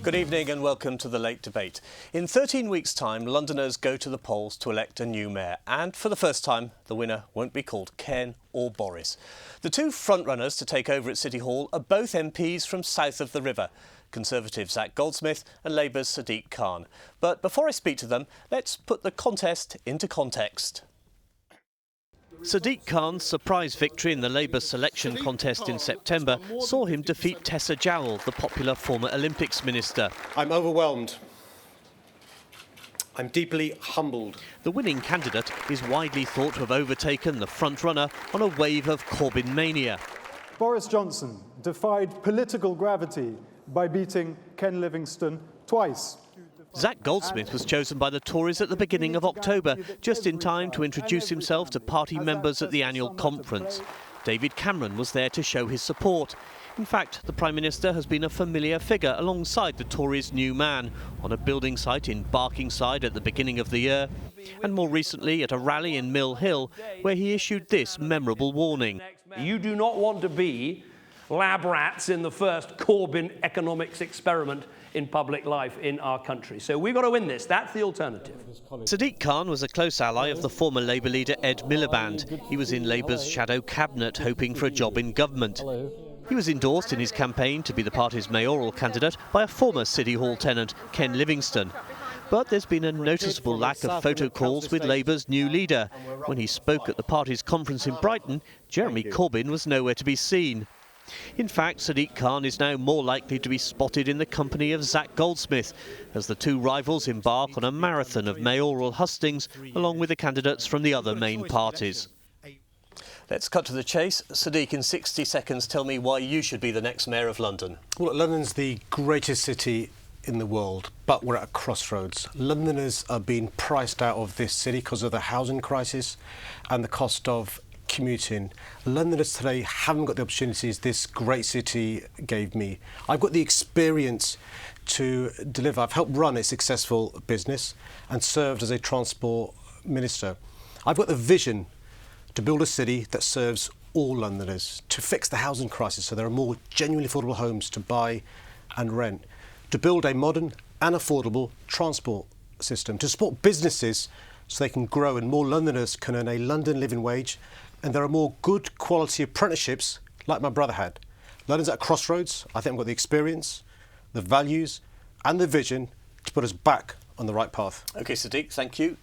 Good evening and welcome to the Late Debate. In 13 weeks' time, Londoners go to the polls to elect a new mayor. And for the first time, the winner won't be called Ken or Boris. The two frontrunners to take over at City Hall are both MPs from south of the river. Conservative Zac Goldsmith and Labour's Sadiq Khan. But before I speak to them, let's put the contest into context. Sadiq Khan's surprise victory in the Labour selection contest in September saw him defeat Tessa Jowell, the popular former Olympics minister. I'm overwhelmed. I'm deeply humbled. The winning candidate is widely thought to have overtaken the front-runner on a wave of Corbyn mania. Boris Johnson defied political gravity by beating Ken Livingstone twice. Zac Goldsmith was chosen by the Tories at the beginning of October, just in time to introduce himself to party members at the annual conference. David Cameron was there to show his support. In fact, the Prime Minister has been a familiar figure alongside the Tories' new man, on a building site in Barkingside at the beginning of the year, and more recently at a rally in Mill Hill, where he issued this memorable warning. You do not want to be lab rats in the first Corbyn economics experiment in public life in our country. So we've got to win this. That's the alternative. Sadiq Khan was a close ally of the former Labour leader Ed Miliband. He was in Labour's shadow cabinet hoping for a job in government. He was endorsed in his campaign to be the party's mayoral candidate by a former City Hall tenant, Ken Livingstone. But there's been a noticeable lack of photo calls with Labour's new leader. When he spoke at the party's conference in Brighton, Jeremy Corbyn was nowhere to be seen. In fact, Sadiq Khan is now more likely to be spotted in the company of Zac Goldsmith, as the two rivals embark on a marathon of mayoral hustings, along with the candidates from the other main parties. Let's cut to the chase. Sadiq, in 60 seconds, tell me why you should be the next mayor of London. Well, London's the greatest city in the world, but we're at a crossroads. Londoners are being priced out of this city because of the housing crisis and the cost of commuting. Londoners today haven't got the opportunities this great city gave me. I've got the experience to deliver. I've helped run a successful business and served as a transport minister. I've got the vision to build a city that serves all Londoners, to fix the housing crisis so there are more genuinely affordable homes to buy and rent, to build a modern and affordable transport system, to support businesses so they can grow and more Londoners can earn a London living wage, and there are more good quality apprenticeships like my brother had. London's at a crossroads. I think I've got the experience, the values and the vision to put us back on the right path. OK, Sadiq, thank you.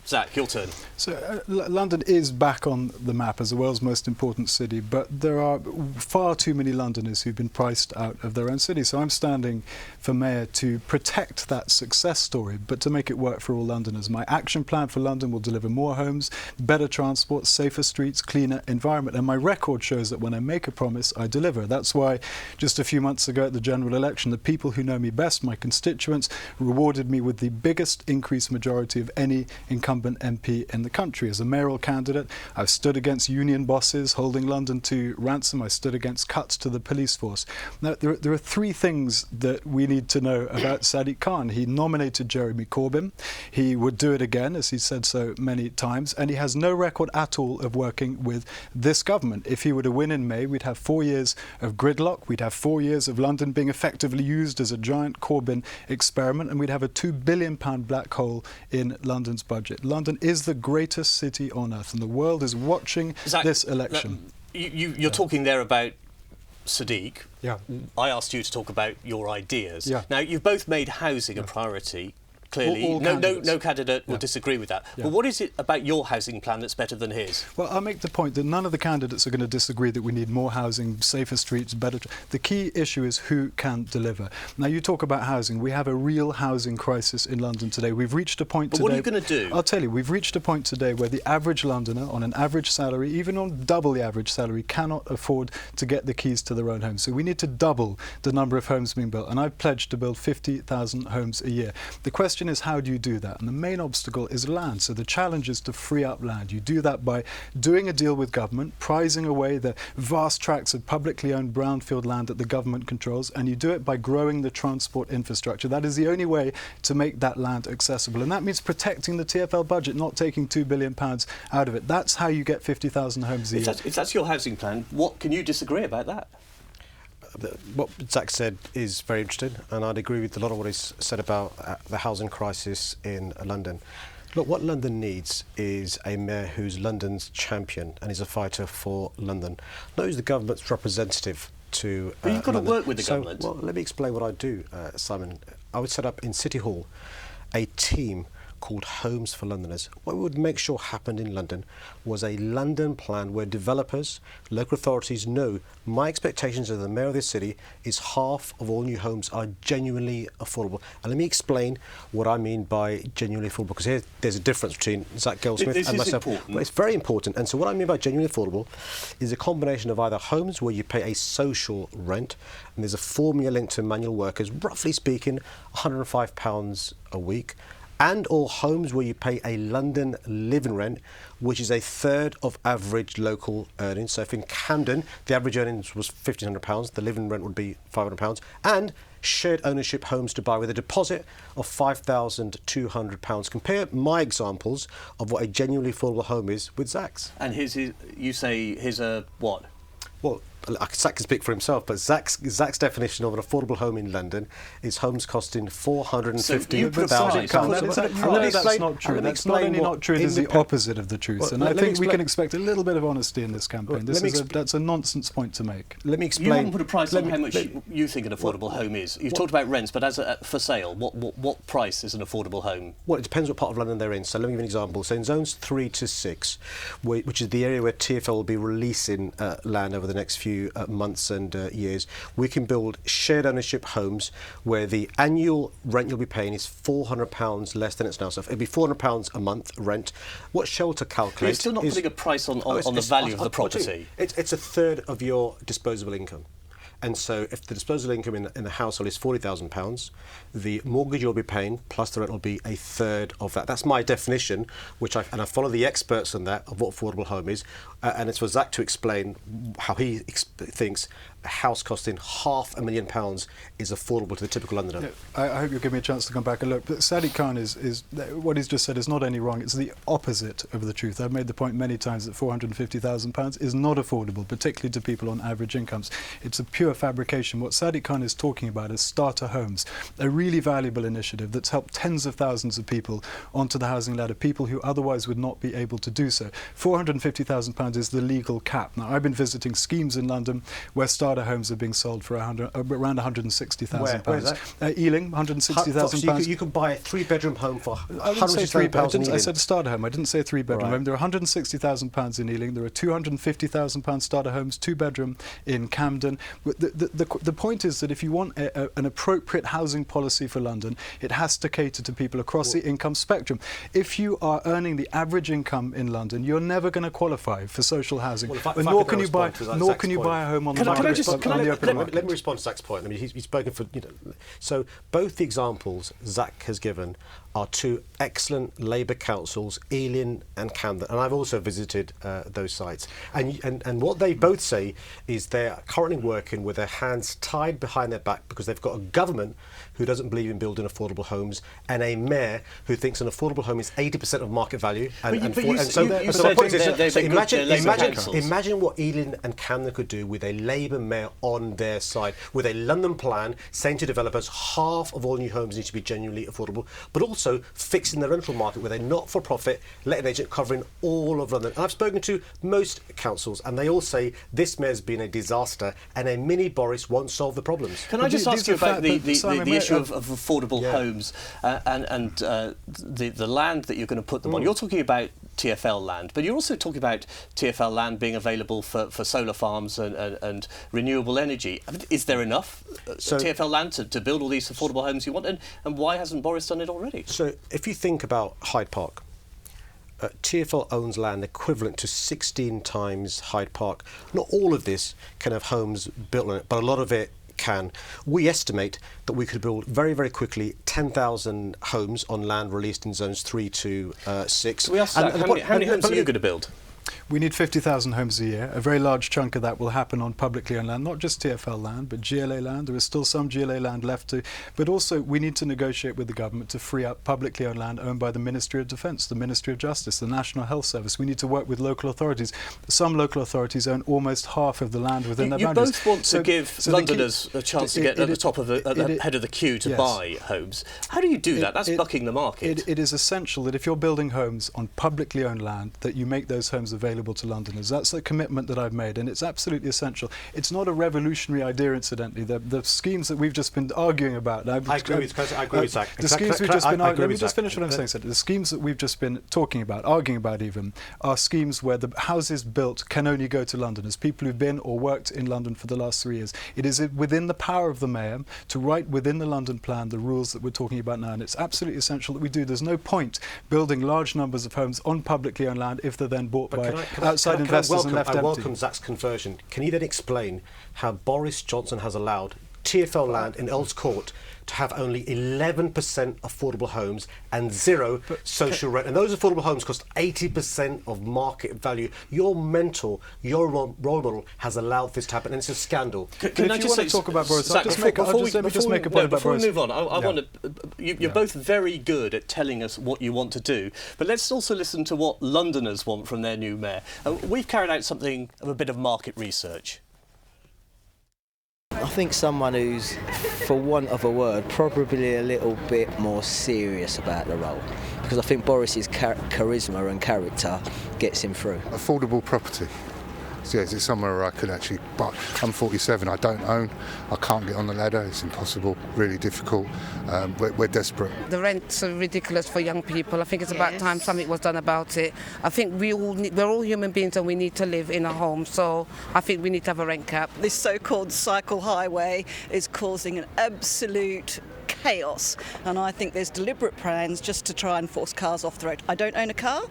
Zac, your turn. So London is back on the map as the world's most important city, but there are far too many Londoners who've been priced out of their own city. So I'm standing for mayor to protect that success story, but to make it work for all Londoners. My action plan for London will deliver more homes, better transport, safer streets, cleaner environment. And my record shows that when I make a promise, I deliver. That's why just a few months ago at the general election, the people who know me best, my constituents, rewarded me with the biggest increased majority of any incumbent MP in the country. As a mayoral candidate, I've stood against union bosses holding London to ransom. I stood against cuts to the police force. Now, there are three things that we need to know about Sadiq Khan. He nominated Jeremy Corbyn. He would do it again, as he said so many times, and he has no record at all of working with this government. If he were to win in May, we'd have 4 years of gridlock. We'd have 4 years of London being effectively used as a giant Corbyn experiment, and we'd have a £2 billion black hole in London's budget. London is the greatest city on earth, and the world is watching Zac, this election. You're talking there about Sadiq. Yeah. I asked you to talk about your ideas. Yeah. Now, you've both made housing a priority. Clearly, All no candidate will disagree with that. Yeah. But what is it about your housing plan that's better than his? Well, I'll make the point that none of the candidates are going to disagree that we need more housing, safer streets, better... The key issue is who can deliver. Now, you talk about housing. We have a real housing crisis in London today. We've reached a point today... But what are you going to do? I'll tell you, we've reached a point today where the average Londoner, on an average salary, even on double the average salary, cannot afford to get the keys to their own home. So we need to double the number of homes being built. And I've pledged to build 50,000 homes a year. The question is, how do you do that? And the main obstacle is land. So the challenge is to free up land. You do that by doing a deal with government, prizing away the vast tracts of publicly owned brownfield land that the government controls, and you do it by growing the transport infrastructure. That is the only way to make that land accessible. And that means protecting the TfL budget, not taking £2 billion out of it. That's how you get 50,000 homes a year. If that's your housing plan, what can you disagree about that? What Zach said is very interesting, and I'd agree with a lot of what he's said about the housing crisis in London. Look, what London needs is a mayor who's London's champion and is a fighter for London, not who's the government's representative to But you've got London. to work with the government. Well, let me explain what I do, Simon. I would set up in City Hall a team called Homes for Londoners. What we would make sure happened in London was a London plan where developers, local authorities know my expectations as the mayor of this city is half of all new homes are genuinely affordable. And let me explain what I mean by genuinely affordable, because here there's a difference between Zach Goldsmith This and is myself. important. Well, it's very important. And so what I mean by genuinely affordable is a combination of either homes where you pay a social rent, and there's a formula linked to manual workers, roughly speaking, £105 a week, and or homes where you pay a London living rent, which is a third of average local earnings. So if in Camden the average earnings was £1,500, the living rent would be £500, and shared ownership homes to buy with a deposit of £5,200. Compare my examples of what a genuinely affordable home is with Zach's. And you say here's a what? Well, Zach can speak for himself, but Zach's definition of an affordable home in London is homes costing £450,000. So you put a price on it. That's not true. That's not only not true, it is the opposite of the truth. Well, and let I me think we expla- can expect a little bit of honesty in this campaign. Well, That's a nonsense point to make. Let me You explain. haven't put a price on how much you think an affordable home is. You've talked about rents, but as for sale, what price is an affordable home? Well, it depends what part of London they're in. So let me give you an example. So in zones 3 to 6, which is the area where TfL will be releasing land over the next few months and years, we can build shared ownership homes where the annual rent you'll be paying is £400 less than it's now. So it'll be £400 a month rent. What Shelter But calculates you're still not is... putting a price on Oh, the value of the property. It's a third of your disposable income. And so if the disposable income in the household is £40,000, the mortgage you'll be paying plus the rent will be a third of that. That's my definition, I follow the experts on that, of what affordable home is. And it's for Zach to explain how he thinks a house costing £500,000 is affordable to the typical Londoner. I hope you'll give me a chance to come back and look. But Sadiq Khan is what he's just said is not only wrong, it's the opposite of the truth. I've made the point many times that £450,000 is not affordable, particularly to people on average incomes. It's a pure fabrication. What Sadiq Khan is talking about is starter homes, a really valuable initiative that's helped tens of thousands of people onto the housing ladder, people who otherwise would not be able to do so. £450,000 is the legal cap. Now, I've been visiting schemes in London where starter homes are being sold for around £160,000. Where is that? Ealing, £160,000. So you could buy a 3-bedroom home for I didn't say £160,000 I said a starter home. I didn't say a 3-bedroom Right. home. There are £160,000 in Ealing. There are £250,000 starter homes, 2-bedroom in Camden. The point is that if you want an appropriate housing policy for London, it has to cater to people across the income spectrum. If you are earning the average income in London, you're never going to qualify for social housing. Well, if I nor could can you buy respond to Zach's point. a home on Can the I market. just- on the open market. Let me respond to Zach's point. I mean, he's spoken for, So both the examples Zach has given are two excellent Labour councils, Ealing and Camden, and I've also visited those sites. And what they both say is they're currently working with their hands tied behind their back because they've got a government who doesn't believe in building affordable homes and a mayor who thinks an affordable home is 80% of market value. You said they're Labour councils. Imagine what Ealing and Camden could do with a Labour mayor on their side, with a London plan saying to developers half of all new homes need to be genuinely affordable, but also fixing the rental market with a not-for-profit letting agent covering all of London. And I've spoken to most councils and they all say this mayor's been a disaster and a mini Boris won't solve the problems. Can I just ask you about the issue of affordable Yeah. homes and the land that you're going to put them on? You're talking about TfL land, but you're also talking about TfL land being available for solar farms and renewable energy. I mean, is there enough TfL land to build all these affordable homes you want? And why hasn't Boris done it already? So if you think about Hyde Park, TfL owns land equivalent to 16 times Hyde Park. Not all of this can have homes built on it, but a lot of it can. We estimate that we could build very, very quickly 10,000 homes on land released in zones 3 to 6. So we asked how many homes are you going to build? We need 50,000 homes a year. A very large chunk of that will happen on publicly owned land, not just TfL land, but GLA land. There is still some GLA land left to. But also, we need to negotiate with the government to free up publicly owned land owned by the Ministry of Defence, the Ministry of Justice, the National Health Service. We need to work with local authorities. Some local authorities own almost half of the land within their boundaries. You both want to give Londoners a chance to get at the top of the head of the queue to buy homes. How do you do that? That's bucking the market. It is essential that if you're building homes on publicly owned land, that you make those homes available to Londoners. That's the commitment that I've made, and it's absolutely essential. It's not a revolutionary idea, incidentally. The schemes that we've just been arguing about. I agree with Zach. The schemes we've just been arguing. Let me just finish what I'm saying. The schemes that we've just been talking about, arguing about even, are schemes where the houses built can only go to Londoners, people who've been or worked in London for the last 3 years. It is within the power of the mayor to write within the London plan the rules that we're talking about now, and it's absolutely essential that we do. There's no point building large numbers of homes on publicly owned land if they're then bought by outside investors and left empty. I welcome Zach's conversion. Can you then explain how Boris Johnson has allowed TfL land in Earls Court to have only 11% affordable homes and zero social rent? And those affordable homes cost 80% of market value. Your mentor, your role model has allowed this to happen, and it's a scandal. Can I just talk about Boris? Zach, let me just make a point about Boris. Before we move on, I want to. You're both very good at telling us what you want to do, but let's also listen to what Londoners want from their new mayor. We've carried out something of a bit of market research. I think someone who's, for want of a word, probably a little bit more serious about the role, because I think Boris's charisma and character gets him through. Affordable property. So yes, it's somewhere where I could actually buy. I'm 47, I don't own, I can't get on the ladder, it's impossible, really difficult. We're desperate. The rents are ridiculous for young people. I think it's about time something was done about it. I think we're all human beings and we need to live in a home, so I think we need to have a rent cap. This so-called cycle highway is causing an absolute chaos, and I think there's deliberate plans just to try and force cars off the road. I don't own a car,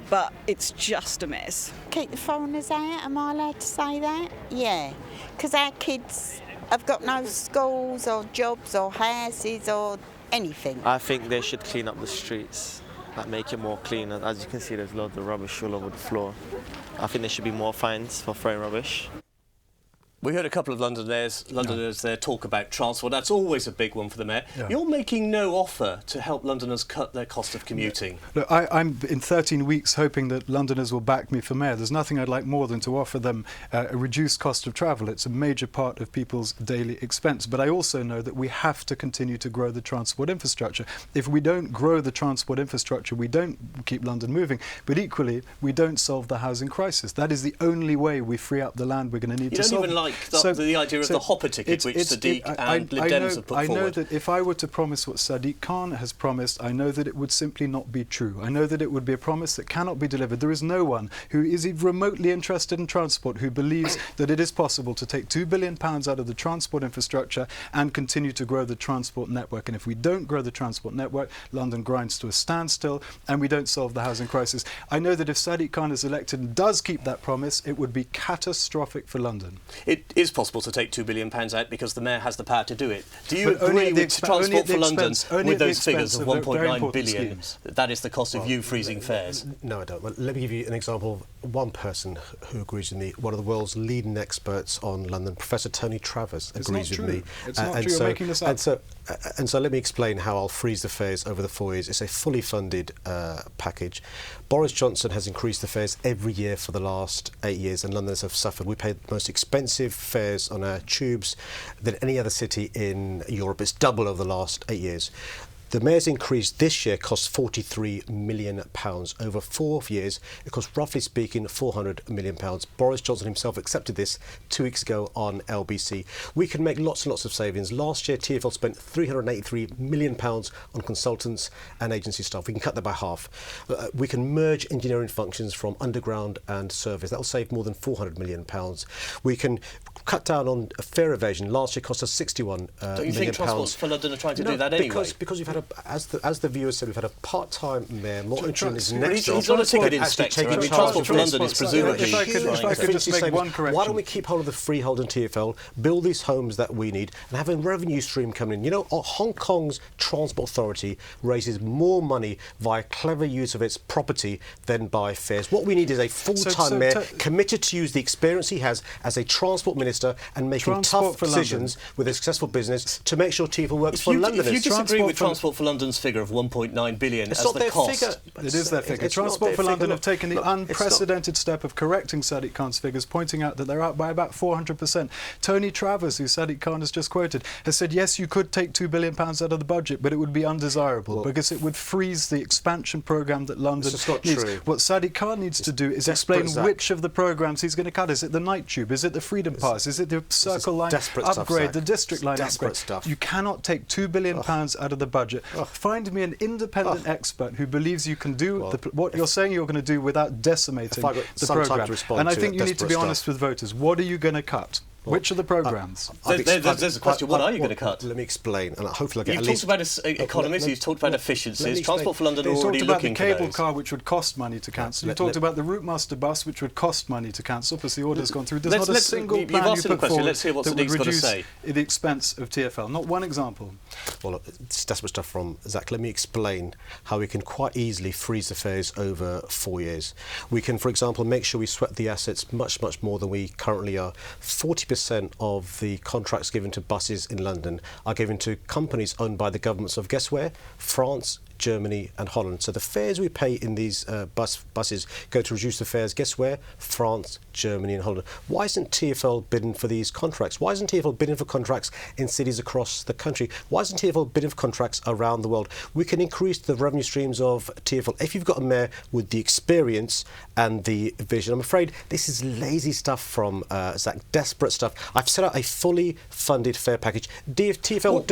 but it's just a mess. Keep the foreigners out, am I allowed to say that? Yeah, because our kids have got no schools or jobs or houses or anything. I think they should clean up the streets, like make it more clean. As you can see, there's loads of rubbish all over the floor. I think there should be more fines for throwing rubbish. We heard a couple of Londoners there talk about transport. That's always a big one for the mayor. Yeah. You're making no offer to help Londoners cut their cost of commuting. Look, I'm in 13 weeks hoping that Londoners will back me for mayor. There's nothing I'd like more than to offer them a reduced cost of travel. It's a major part of people's daily expense. But I also know that we have to continue to grow the transport infrastructure. If we don't grow the transport infrastructure, we don't keep London moving. But equally, we don't solve the housing crisis. That is the only way we free up the land we're going to need to solve. You don't even like the idea of the hopper ticket, which Sadiq and Lib Dems have put forward. I know that if I were to promise what Sadiq Khan has promised, I know that it would simply not be true. I know that it would be a promise that cannot be delivered. There is no one who is remotely interested in transport who believes that it is possible to take £2 billion out of the transport infrastructure and continue to grow the transport network. And if we don't grow the transport network, London grinds to a standstill and we don't solve the housing crisis. I know that if Sadiq Khan is elected and does keep that promise, it would be catastrophic for London. It is possible to take £2 billion out because the mayor has the power to do it. Do you agree with Transport for London with those figures of 1.9 billion? That is the cost of you freezing fares. No, I don't. Well, let me give you an example of one person who agrees with me. One of the world's leading experts on London, Professor Tony Travers, agrees with me. It's not true. You're making this up. And so let me explain how I'll freeze the fares over the 4 years. It's a fully funded package. Boris Johnson has increased the fares every year for the last 8 years, and Londoners have suffered. We pay the most expensive fares on our tubes than any other city in Europe. It's double over the last 8 years. The mayor's increase this year cost £43 million. Over 4 years, it cost, roughly speaking, £400 million. Boris Johnson himself accepted this 2 weeks ago on LBC. We can make lots and lots of savings. Last year, TfL spent £383 million on consultants and agency staff. We can cut that by half. We can merge engineering functions from underground and surface. That will save more than £400 million. We can cut down on fare evasion. Last year cost us £61 million. Don't you think Transport for London are trying to do that anyway? Because you've had as the viewer said, we've had a part-time mayor, more interested in his next He's job. not a ticket than actually inspector. taking I mean, charge Transport of for London is presumably... If I could just make one correction. Why don't we keep hold of the freehold in TfL, build these homes that we need, and have a revenue stream coming in? You know, Hong Kong's Transport Authority raises more money via clever use of its property than by fares. What we need is a full-time mayor committed to use the experience he has as a transport minister and making tough decisions with a successful business to make sure TfL works for Londoners. If you disagree with Transport for London's figure of 1.9 billion as the cost... It is their figure. Transport for London have taken the unprecedented step of correcting Sadiq Khan's figures, pointing out that they're up by about 400%. Tony Travers, who Sadiq Khan has just quoted, has said, yes, you could take £2 billion out of the budget, but it would be undesirable because it would freeze the expansion programme that London needs. True. What Sadiq Khan needs to do is explain which of the programmes he's going to cut. Is it the night tube? Is it the Freedom Pass? Is it the Circle Line upgrade, the District Line upgrade? You cannot take £2 billion out of the budget. Find me an independent expert who believes you can do what you're saying you're going to do without decimating the programme. And I think you need to be honest with voters. What are you going to cut? Which are the programmes? There's a question. What are you going to cut? Let me explain, and hopefully I'll get You've talked about economies, you've talked about efficiencies. Transport for London are already looking for those. You've talked about the cable car, which would cost money to cancel. You've talked about the Routemaster bus, which would cost money to cancel, because the order's gone through. There's not a single plan you put forward that would reduce the expense of TfL. Not one example. Well, it's desperate stuff from Zach. Let me explain how we can quite easily freeze the fares over 4 years. We can, for example, make sure we sweat the assets much, much more than we currently are. 40% of the contracts given to buses in London are given to companies owned by the governments of, guess where? France, Germany and Holland. So the fares we pay in these buses go to reduce the fares, guess where? France, Germany and Holland. Why isn't TfL bidding for these contracts? Why isn't TfL bidding for contracts in cities across the country? Why isn't TfL bidding for contracts around the world? We can increase the revenue streams of TfL if you've got a mayor with the experience and the vision. I'm afraid this is lazy stuff from Zach, desperate stuff. I've set out a fully funded fare package. TfL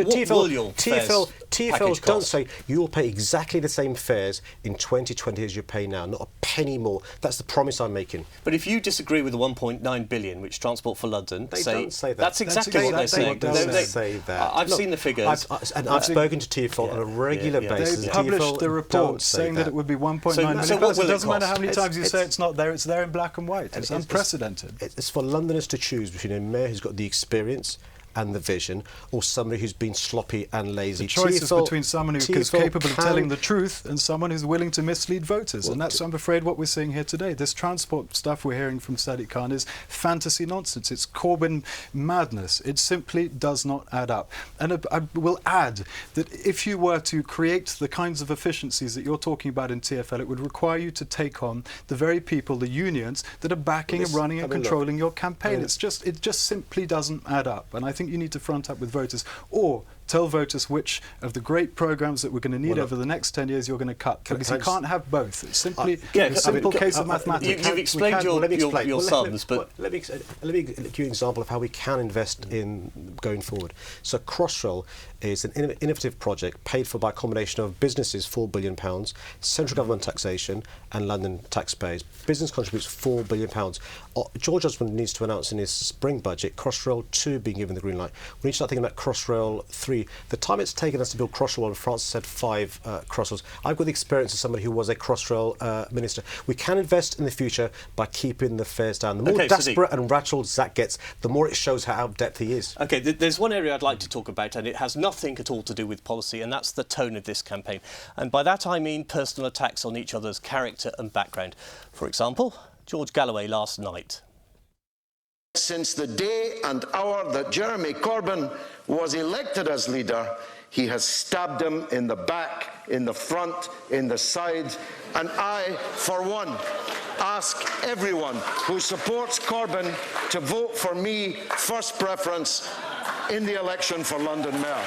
don't say you will pay exactly the same fares in 2020 as you pay now, not a penny more. That's the promise I'm making. But if you disagree with the 1.9 billion which Transport for London they don't say that. That's exactly what they're saying. They say that. I've seen the figures. I've spoken to TfL on a regular basis. They published the report saying that it would be 1.9 million. So what will it doesn't matter how many times you say it's not there, it's there in black and white. It's unprecedented. It's for Londoners to choose between a mayor who's got the experience and the vision, or somebody who's been sloppy and lazy. The choice is between someone who is capable of telling the truth and someone who's willing to mislead voters. And that's, I'm afraid, what we're seeing here today. This transport stuff we're hearing from Sadiq Khan is fantasy nonsense. It's Corbyn madness. It simply does not add up. And I will add that if you were to create the kinds of efficiencies that you're talking about in TfL, it would require you to take on the very people, the unions, that are backing and running and controlling your campaign. It just simply doesn't add up. And I think you need to front up with voters, or tell voters which of the great programmes that we're going to need over the next 10 years you're going to cut, because you can't have both. It's simply a simple case of mathematics. You've explained your sums, but... Let me give you an example of how we can invest in going forward. So Crossrail is an innovative project paid for by a combination of businesses, £4 billion, central government taxation and London taxpayers. Business contributes £4 billion. George Osborne needs to announce in his spring budget Crossrail 2 being given the green light. We need to start thinking about Crossrail 3. The time it's taken us to build Crossrail, France said 5 Crossrails. I've got the experience of somebody who was a Crossrail minister. We can invest in the future by keeping the fares down. The more desperate and rattled Zach gets, the more it shows how out of depth he is. OK, there's one area I'd like to talk about, and it has nothing at all to do with policy, and that's the tone of this campaign. And by that I mean personal attacks on each other's character and background. For example, George Galloway last night. Since the day and hour that Jeremy Corbyn was elected as leader, he has stabbed him in the back, in the front, in the side, and I, for one, ask everyone who supports Corbyn to vote for me first preference in the election for London Mayor.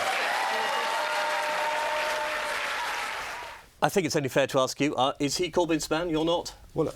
I think it's only fair to ask you, is he Corbyn's man? You're not? Well,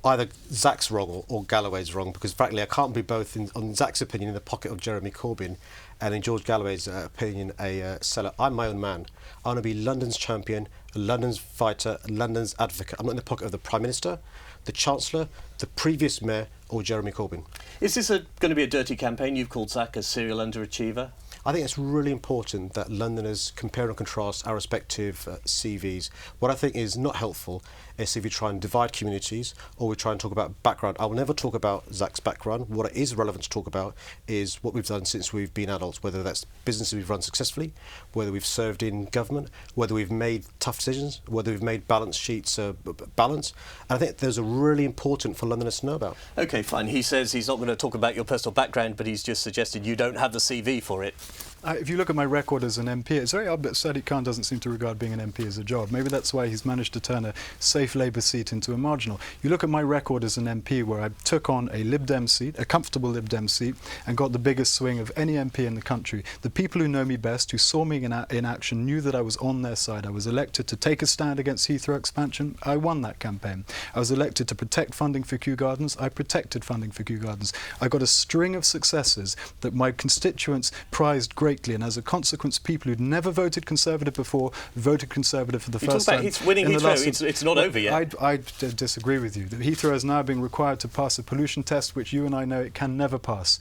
either Zach's wrong or Galloway's wrong, because frankly I can't be both, on Zach's opinion, in the pocket of Jeremy Corbyn and in George Galloway's opinion a seller. I'm my own man. I want to be London's champion, London's fighter, London's advocate. I'm not in the pocket of the Prime Minister, the Chancellor, the previous Mayor or Jeremy Corbyn. Is this going to be a dirty campaign? You've called Zach a serial underachiever. I think it's really important that Londoners compare and contrast our respective CVs. What I think is not helpful is if we try and divide communities or we try and talk about background. I will never talk about Zach's background. What is relevant to talk about is what we've done since we've been adults, whether that's businesses we've run successfully, whether we've served in government, whether we've made tough decisions, whether we've made balance sheets balanced. And I think those are really important for Londoners to know about. OK, fine. He says he's not going to talk about your personal background, but he's just suggested you don't have the CV for it. If you look at my record as an MP, it's very odd that Sadiq Khan doesn't seem to regard being an MP as a job. Maybe that's why he's managed to turn a safe Labour seat into a marginal. You look at my record as an MP where I took on a Lib Dem seat, a comfortable Lib Dem seat, and got the biggest swing of any MP in the country. The people who know me best, who saw me in action, knew that I was on their side. I was elected to take a stand against Heathrow expansion. I won that campaign. I was elected to protect funding for Kew Gardens. I protected funding for Kew Gardens. I got a string of successes that my constituents prized greatly, and as a consequence, people who'd never voted Conservative before voted Conservative for the first time. It's winning Heathrow. It's not over yet. I disagree with you. Heathrow is now being required to pass a pollution test, which you and I know it can never pass.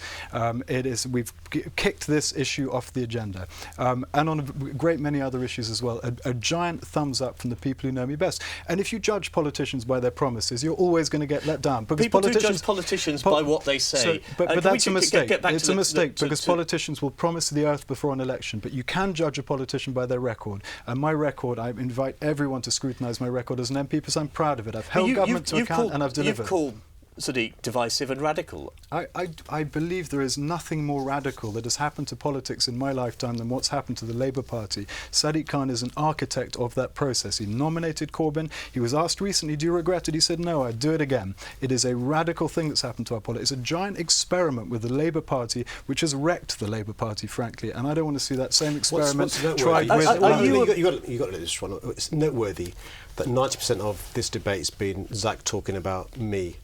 We've kicked this issue off the agenda, and on a great many other issues as well. A giant thumbs up from the people who know me best. And if you judge politicians by their promises, you're always going to get let down. Because people do judge politicians by what they say. But that's a mistake. It's a mistake because politicians will promise the earth before an election, but you can judge a politician by their record. And my record, I invite everyone to scrutinise my record as an MP because I'm proud of it. I've held government to account and I've delivered. You've called Sadiq divisive and radical. I believe there is nothing more radical that has happened to politics in my lifetime than what's happened to the Labour Party. Sadiq Khan is an architect of that process. He nominated Corbyn. He was asked recently, do you regret it? He said, no, I'd do it again. It is a radical thing that's happened to our politics. It's a giant experiment with the Labour Party, which has wrecked the Labour Party, frankly, and I don't want to see that same experiment tried with... You've got to look at this one. It's noteworthy that 90% of this debate's been Zach talking about me.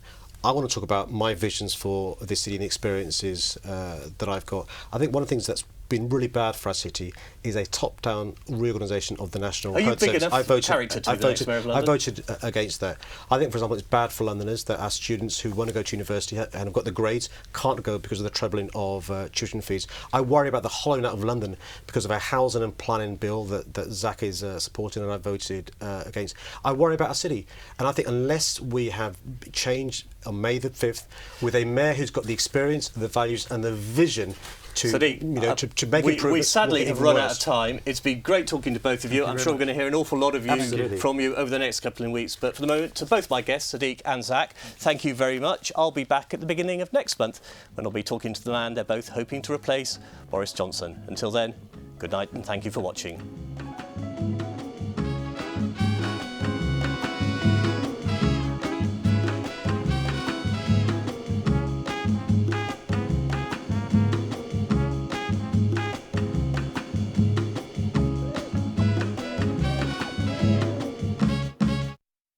I want to talk about my visions for this city and the experiences that I've got. I think one of the things that's been really bad for our city is a top-down reorganisation of the national health service. I voted against that. I think, for example, it's bad for Londoners that our students who want to go to university and have got the grades can't go because of the trebling of tuition fees. I worry about the hollowing out of London because of our housing and planning bill that Zach is supporting and I voted against. I worry about our city, and I think unless we have changed on May the 5th with a mayor who's got the experience, the values and the vision to, Sadiq, to make improvements. We sadly have run out of time. It's been great talking to both of you. I'm sure we're going to hear an awful lot of you from you over the next couple of weeks. But for the moment, to both my guests, Sadiq and Zach, thank you very much. I'll be back at the beginning of next month when I'll be talking to the man they're both hoping to replace, Boris Johnson. Until then, good night and thank you for watching.